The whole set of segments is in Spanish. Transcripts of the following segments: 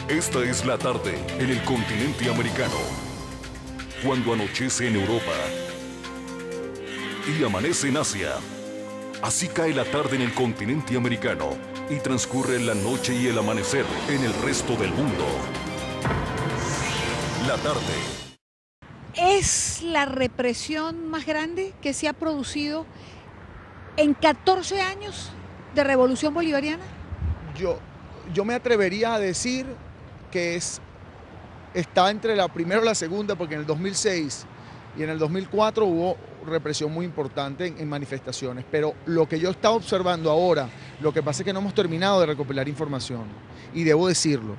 Esta es la tarde en el continente americano. Cuando anochece en Europa y amanece en Asia. Así cae la tarde en el continente americano y transcurre la noche y el amanecer en el resto del mundo. La tarde. Es la represión más grande que se ha producido en 14 años de revolución bolivariana. Yo me atrevería a decir que está entre la primera y la segunda, porque en el 2006 y en el 2004 hubo represión muy importante en manifestaciones, pero lo que yo estaba observando ahora, lo que pasa es que no hemos terminado de recopilar información, y debo decirlo,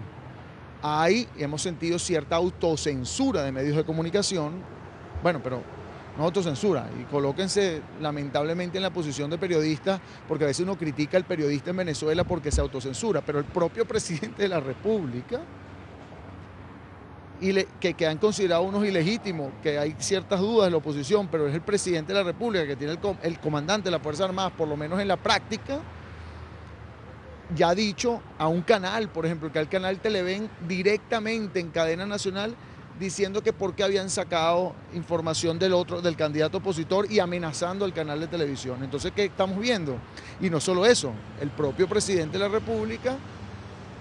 hemos sentido cierta autocensura de medios de comunicación, bueno, pero no autocensura, y colóquense lamentablemente en la posición de periodista, porque a veces uno critica al periodista en Venezuela porque se autocensura, pero el propio presidente de la República, que han considerado unos ilegítimos, que hay ciertas dudas de la oposición, pero es el presidente de la República, que tiene el comandante de las Fuerzas Armadas, por lo menos en la práctica, ya ha dicho a un canal, por ejemplo, que al canal Televen directamente en cadena nacional, diciendo que por qué habían sacado información del candidato opositor y amenazando al canal de televisión. Entonces, ¿qué estamos viendo? Y no solo eso, el propio presidente de la República,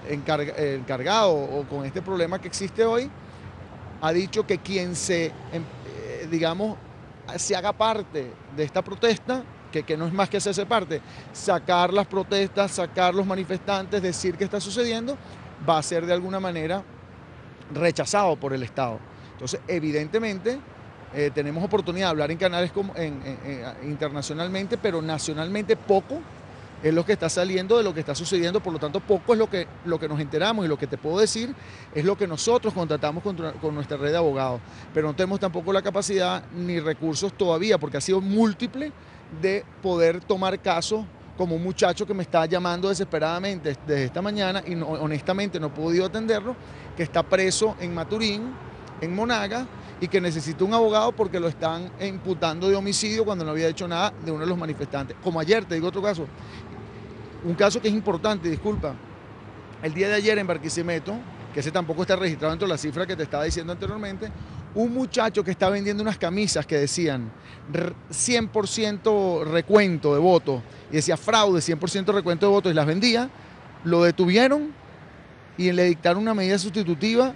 encargado o con este problema que existe hoy, ha dicho que quien se haga parte de esta protesta, que no es más que hacerse parte, sacar las protestas, sacar los manifestantes, decir qué está sucediendo, va a ser de alguna manera rechazado por el Estado. Entonces, evidentemente, tenemos oportunidad de hablar en canales internacionalmente, pero nacionalmente poco es lo que está saliendo de lo que está sucediendo, por lo tanto poco es lo que nos enteramos, y lo que te puedo decir es lo que nosotros contratamos con nuestra red de abogados, pero no tenemos tampoco la capacidad ni recursos todavía, porque ha sido múltiple, de poder tomar casos como un muchacho que me está llamando desesperadamente desde esta mañana y honestamente no he podido atenderlo, que está preso en Maturín, en Monaga, y que necesita un abogado porque lo están imputando de homicidio cuando no había hecho nada de uno de los manifestantes. Como ayer, te digo otro caso, un caso que es importante, disculpa, el día de ayer en Barquisimeto, que ese tampoco está registrado dentro de la cifra que te estaba diciendo anteriormente, un muchacho que está vendiendo unas camisas que decían 100% recuento de votos, y decía fraude, 100% recuento de votos, y las vendía, lo detuvieron y le dictaron una medida sustitutiva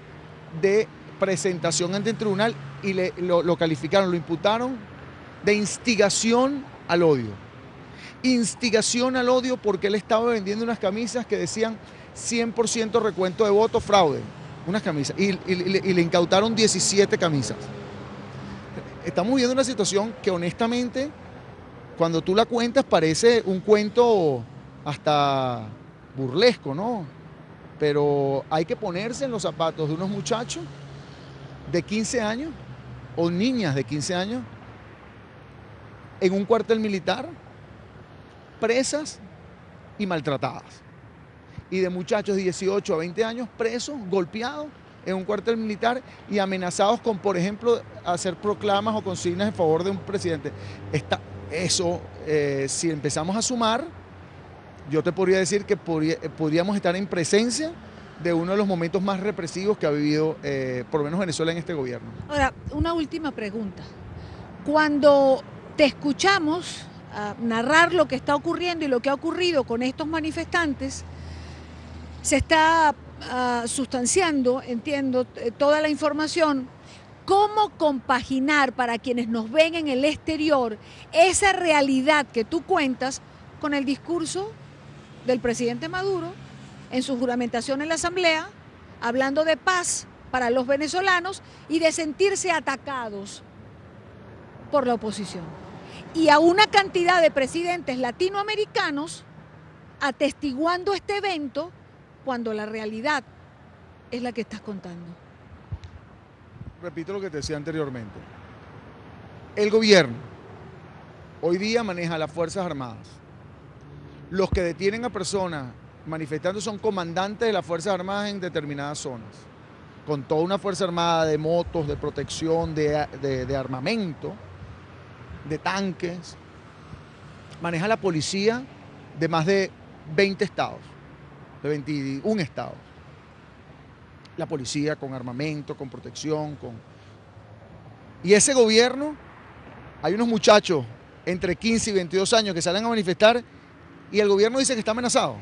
de presentación ante el tribunal y lo calificaron, lo imputaron de instigación al odio. Instigación al odio porque él estaba vendiendo unas camisas que decían 100% recuento de votos, fraude. Unas camisas. Y le incautaron 17 camisas. Estamos viendo una situación que honestamente, cuando tú la cuentas, parece un cuento hasta burlesco, ¿no? Pero hay que ponerse en los zapatos de unos muchachos de 15 años o niñas de 15 años en un cuartel militar, presas y maltratadas. Y de muchachos de 18 a 20 años presos, golpeados en un cuartel militar y amenazados con, por ejemplo, hacer proclamas o consignas en favor de un presidente. Si empezamos a sumar, yo te podría decir que podríamos estar en presencia de uno de los momentos más represivos que ha vivido, por lo menos Venezuela en este gobierno. Ahora, una última pregunta. Cuando te escuchamos narrar lo que está ocurriendo y lo que ha ocurrido con estos manifestantes, se está sustanciando, entiendo, toda la información. ¿Cómo compaginar para quienes nos ven en el exterior esa realidad que tú cuentas con el discurso del presidente Maduro en su juramentación en la Asamblea, hablando de paz para los venezolanos y de sentirse atacados por la oposición? Y a una cantidad de presidentes latinoamericanos atestiguando este evento, cuando la realidad es la que estás contando. Repito lo que te decía anteriormente. El gobierno hoy día maneja las Fuerzas Armadas. Los que detienen a personas manifestando son comandantes de las Fuerzas Armadas en determinadas zonas, con toda una Fuerza Armada de motos, de protección, de armamento, de tanques. Maneja la policía de más de 20 estados, de 21 estados. la policía con armamento, con protección, Y ese gobierno, hay unos muchachos entre 15 y 22 años que salen a manifestar y el gobierno dice que está amenazado.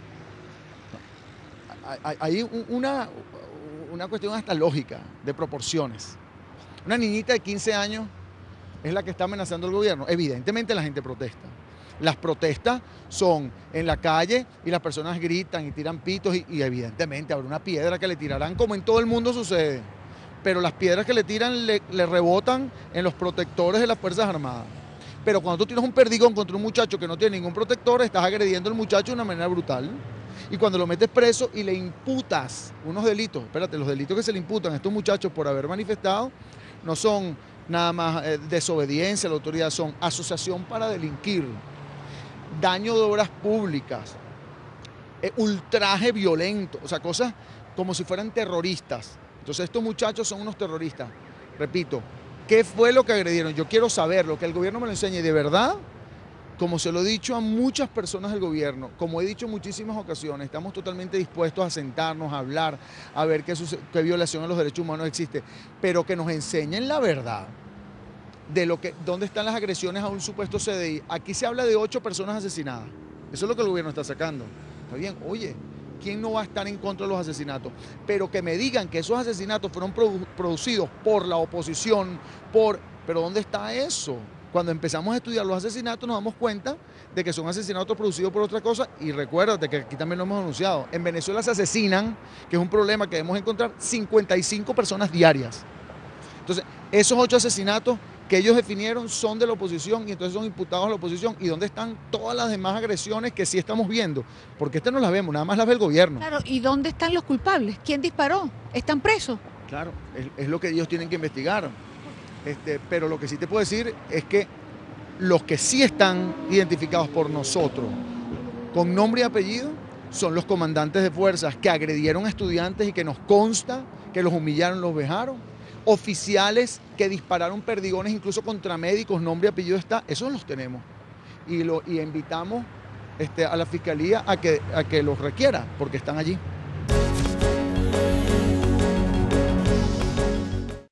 Hay una cuestión hasta lógica, de proporciones. Una niñita de 15 años es la que está amenazando al gobierno. Evidentemente la gente protesta. Las protestas son en la calle y las personas gritan y tiran pitos y evidentemente habrá una piedra que le tirarán, como en todo el mundo sucede. Pero las piedras que le tiran le rebotan en los protectores de las Fuerzas Armadas. Pero cuando tú tienes un perdigón contra un muchacho que no tiene ningún protector, estás agrediendo al muchacho de una manera brutal. Y cuando lo metes preso y le imputas unos delitos, espérate, los delitos que se le imputan a estos muchachos por haber manifestado no son nada más desobediencia a la autoridad, son asociación para delinquir, daño de obras públicas, ultraje violento, o sea, cosas como si fueran terroristas. Entonces estos muchachos son unos terroristas. Repito, ¿qué fue lo que agredieron? Yo quiero saberlo, que el gobierno me lo enseñe de verdad. Como se lo he dicho a muchas personas del gobierno, como he dicho en muchísimas ocasiones, estamos totalmente dispuestos a sentarnos, a hablar, a ver qué violación a los derechos humanos existe, pero que nos enseñen la verdad de dónde están las agresiones a un supuesto CDI. Aquí se habla de 8 personas asesinadas. Eso es lo que el gobierno está sacando. Está bien, oye, ¿quién no va a estar en contra de los asesinatos? Pero que me digan que esos asesinatos fueron producidos por la oposición, pero ¿dónde está eso? Cuando empezamos a estudiar los asesinatos nos damos cuenta de que son asesinatos producidos por otra cosa y recuérdate que aquí también lo hemos anunciado. En Venezuela se asesinan, que es un problema que debemos encontrar, 55 personas diarias. Entonces, esos 8 asesinatos que ellos definieron son de la oposición y entonces son imputados a la oposición. ¿Y dónde están todas las demás agresiones que sí estamos viendo? Porque no las vemos, nada más las ve el gobierno. Claro, ¿y dónde están los culpables? ¿Quién disparó? ¿Están presos? Claro, es lo que ellos tienen que investigar. Pero lo que sí te puedo decir es que los que sí están identificados por nosotros con nombre y apellido son los comandantes de fuerzas que agredieron a estudiantes y que nos consta que los humillaron, los vejaron. Oficiales que dispararon perdigones incluso contra médicos, nombre y apellido está, esos los tenemos. Y invitamos a la Fiscalía a que los requiera porque están allí.